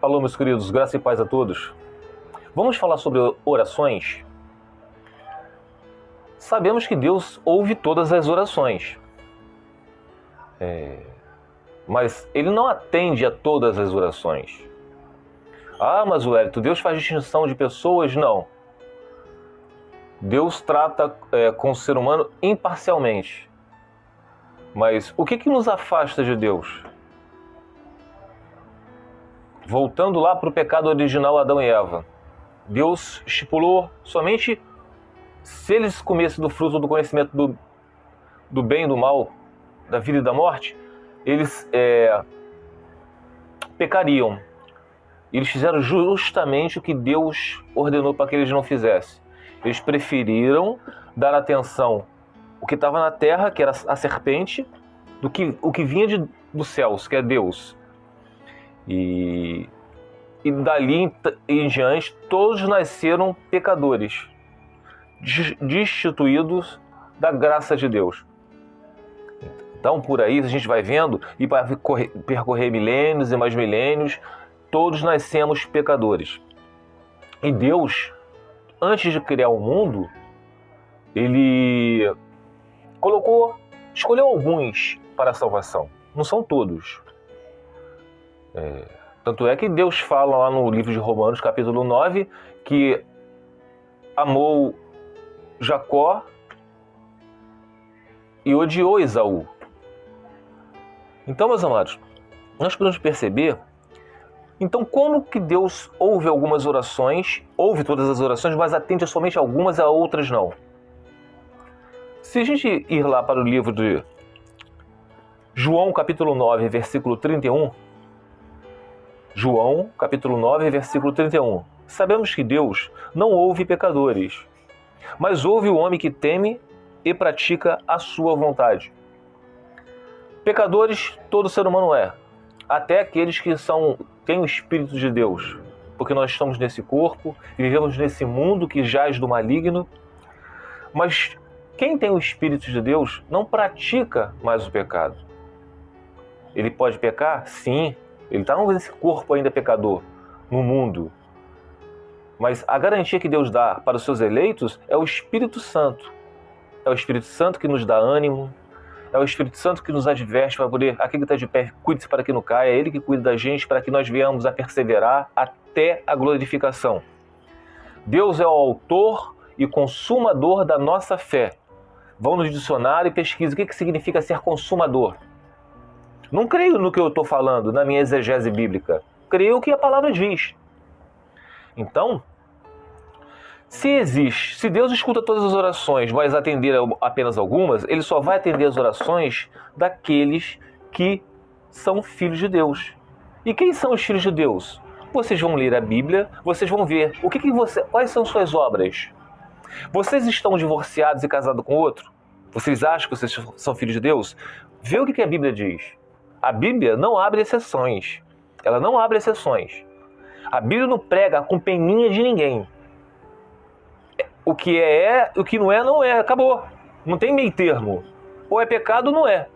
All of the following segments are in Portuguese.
Alô, meus queridos, graça e paz a todos. Vamos falar sobre orações? Sabemos que Deus ouve todas as orações, mas Ele não atende a todas as orações. Ah, mas Wellington, Deus faz distinção de pessoas? Não. Deus trata com o ser humano imparcialmente. Mas o que nos afasta de Deus? Voltando lá para o pecado original, Adão e Eva. Deus estipulou somente se eles comessem do fruto do conhecimento do bem e do mal, da vida e da morte, eles pecariam. Eles fizeram justamente o que Deus ordenou para que eles não fizessem. Eles preferiram dar atenção ao que estava na terra, que era a serpente, do que o que vinha dos céus, que é Deus. E dali em diante, todos nasceram pecadores, destituídos da graça de Deus. Então, por aí, a gente vai vendo, e para percorrer milênios e mais milênios, todos nascemos pecadores. E Deus, antes de criar o mundo, Ele escolheu alguns para a salvação. Não são todos. Tanto é que Deus fala lá no livro de Romanos, capítulo 9, que amou Jacó e odiou Esaú. Então, meus amados, nós podemos perceber, então, como que Deus ouve algumas orações, ouve todas as orações, mas atende somente algumas, a outras não. Se a gente ir lá para o livro de João, capítulo 9, versículo 31, João, capítulo 9, versículo 31. Sabemos que Deus não ouve pecadores, mas ouve o homem que teme e pratica a sua vontade. Pecadores, todo ser humano é, até aqueles que têm o Espírito de Deus, porque nós estamos nesse corpo e vivemos nesse mundo que jaz do maligno. Mas quem tem o Espírito de Deus não pratica mais o pecado. Ele pode pecar? Sim. Ele está nesse corpo ainda pecador, no mundo. Mas a garantia que Deus dá para os seus eleitos é o Espírito Santo. É o Espírito Santo que nos dá ânimo, é o Espírito Santo que nos adverte para poder, aquele que está de pé, cuide-se para que não caia, é Ele que cuida da gente para que nós venhamos a perseverar até a glorificação. Deus é o autor e consumador da nossa fé. Vão no dicionário e pesquisem o que significa ser consumador. Não creio no que eu estou falando, na minha exegese bíblica. Creio o que a palavra diz. Então, se Deus escuta todas as orações, mas atender apenas algumas, Ele só vai atender as orações daqueles que são filhos de Deus. E quem são os filhos de Deus? Vocês vão ler a Bíblia, vocês vão ver quais são suas obras. Vocês estão divorciados e casados com outro? Vocês acham que vocês são filhos de Deus? Vê o que a Bíblia diz. A Bíblia não abre exceções. Ela não abre exceções. A Bíblia não prega com peninha de ninguém. O que é, o que não é, não é. Acabou. Não tem meio termo. Ou é pecado ou não é.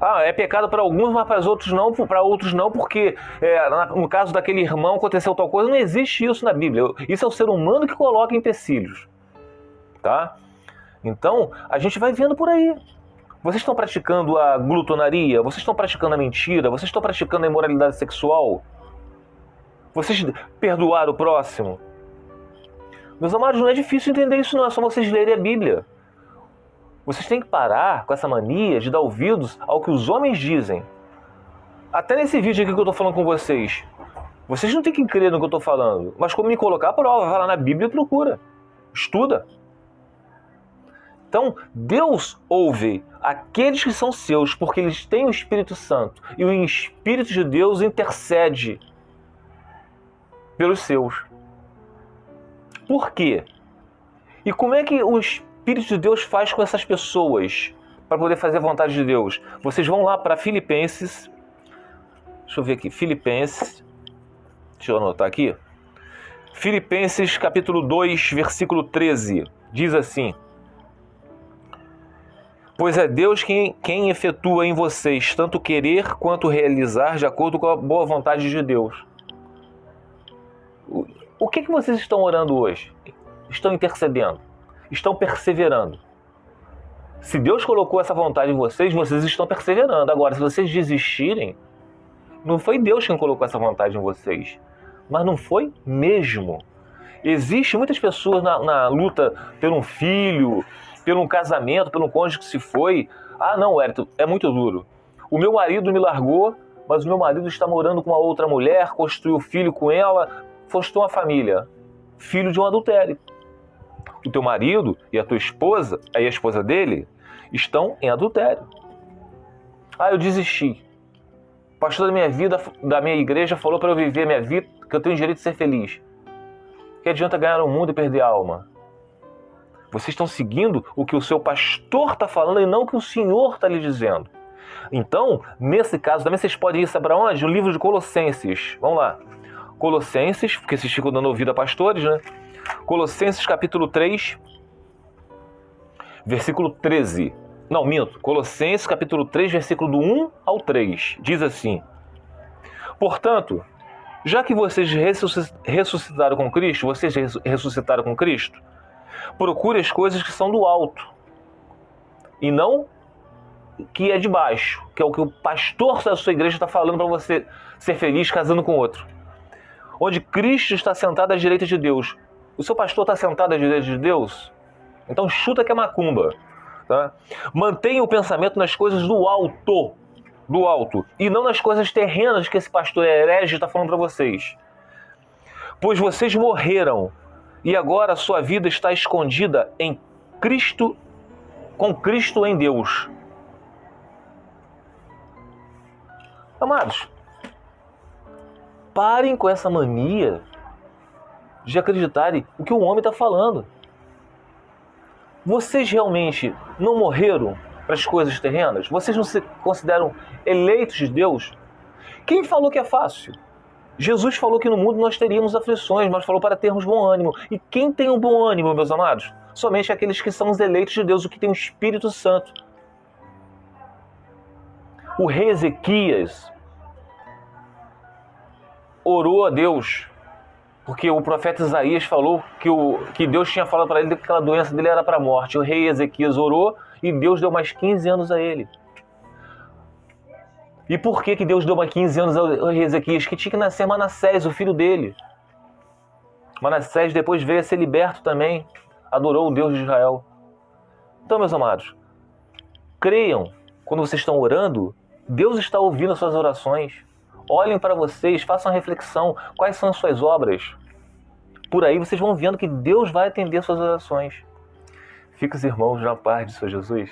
Ah, é pecado para alguns, mas para outros não, porque no caso daquele irmão aconteceu tal coisa. Não existe isso na Bíblia. Isso é o ser humano que coloca empecilhos. Tá? Então, a gente vai vendo por aí. Vocês estão praticando a glutonaria? Vocês estão praticando a mentira? Vocês estão praticando a imoralidade sexual? Vocês perdoaram o próximo? Meus amados, não é difícil entender isso não, é só vocês lerem a Bíblia. Vocês têm que parar com essa mania de dar ouvidos ao que os homens dizem. Até nesse vídeo aqui que eu estou falando com vocês. Vocês não têm que crer no que eu estou falando, mas como me colocar a prova, vai lá na Bíblia e procura. Estuda. Então, Deus ouve aqueles que são seus, porque eles têm o Espírito Santo. E o Espírito de Deus intercede pelos seus. Por quê? E como é que o Espírito de Deus faz com essas pessoas para poder fazer a vontade de Deus? Vocês vão lá para Filipenses. Deixa eu ver aqui. Filipenses. Deixa eu anotar aqui. Filipenses capítulo 2, versículo 13. Diz assim: pois é Deus quem efetua em vocês tanto querer quanto realizar de acordo com a boa vontade de Deus. O que vocês estão orando hoje? Estão intercedendo? Estão perseverando? Se Deus colocou essa vontade em vocês, vocês estão perseverando. Agora, se vocês desistirem, não foi Deus quem colocou essa vontade em vocês, mas não foi mesmo. Existem muitas pessoas na luta por um filho, por um casamento, por um cônjuge que se foi. Ah, não, Wellington, é muito duro. O meu marido me largou, mas o meu marido está morando com uma outra mulher, construiu filho com ela, postou uma família. Filho de um adultério. O teu marido e a tua esposa, aí a esposa dele, estão em adultério. Ah, eu desisti. O pastor da minha vida, da minha igreja, falou para eu viver a minha vida, que eu tenho direito de ser feliz. Que adianta ganhar o mundo e perder a alma? Vocês estão seguindo o que o seu pastor está falando e não o que o Senhor está lhe dizendo. Então, nesse caso, também vocês podem ir para onde? O livro de Colossenses. Vamos lá. Colossenses, porque vocês ficam dando ouvido a pastores, né? Colossenses capítulo 3, versículo 13. Não, minto. Colossenses capítulo 3, versículo do 1 ao 3. Diz assim: portanto, já que vocês ressuscitaram com Cristo, procure as coisas que são do alto e não que é de baixo, que é o que o pastor da sua igreja está falando para você ser feliz casando com outro. Onde Cristo está sentado à direita de Deus. O seu pastor está sentado à direita de Deus? Então chuta que é macumba. Tá? Mantenha o pensamento nas coisas do alto, e não nas coisas terrenas que esse pastor herege está falando para vocês. Pois vocês morreram e agora a sua vida está escondida em Cristo, com Cristo em Deus. Amados, parem com essa mania de acreditarem o que o homem está falando. Vocês realmente não morreram para as coisas terrenas? Vocês não se consideram eleitos de Deus? Quem falou que é fácil? Jesus falou que no mundo nós teríamos aflições, mas falou para termos bom ânimo. E quem tem um bom ânimo, meus amados? Somente aqueles que são os eleitos de Deus, o que tem o Espírito Santo. O rei Ezequias orou a Deus, porque o profeta Isaías falou que Deus tinha falado para ele que aquela doença dele era para a morte. O rei Ezequias orou e Deus deu mais 15 anos a ele. E por que Deus deu mais 15 anos ao rei Ezequias? Que tinha que nascer Manassés, o filho dele. Manassés depois veio a ser liberto também. Adorou o Deus de Israel. Então, meus amados, creiam, quando vocês estão orando, Deus está ouvindo as suas orações. Olhem para vocês, façam uma reflexão. Quais são as suas obras? Por aí vocês vão vendo que Deus vai atender as suas orações. Fica os irmãos na paz de Senhor Jesus.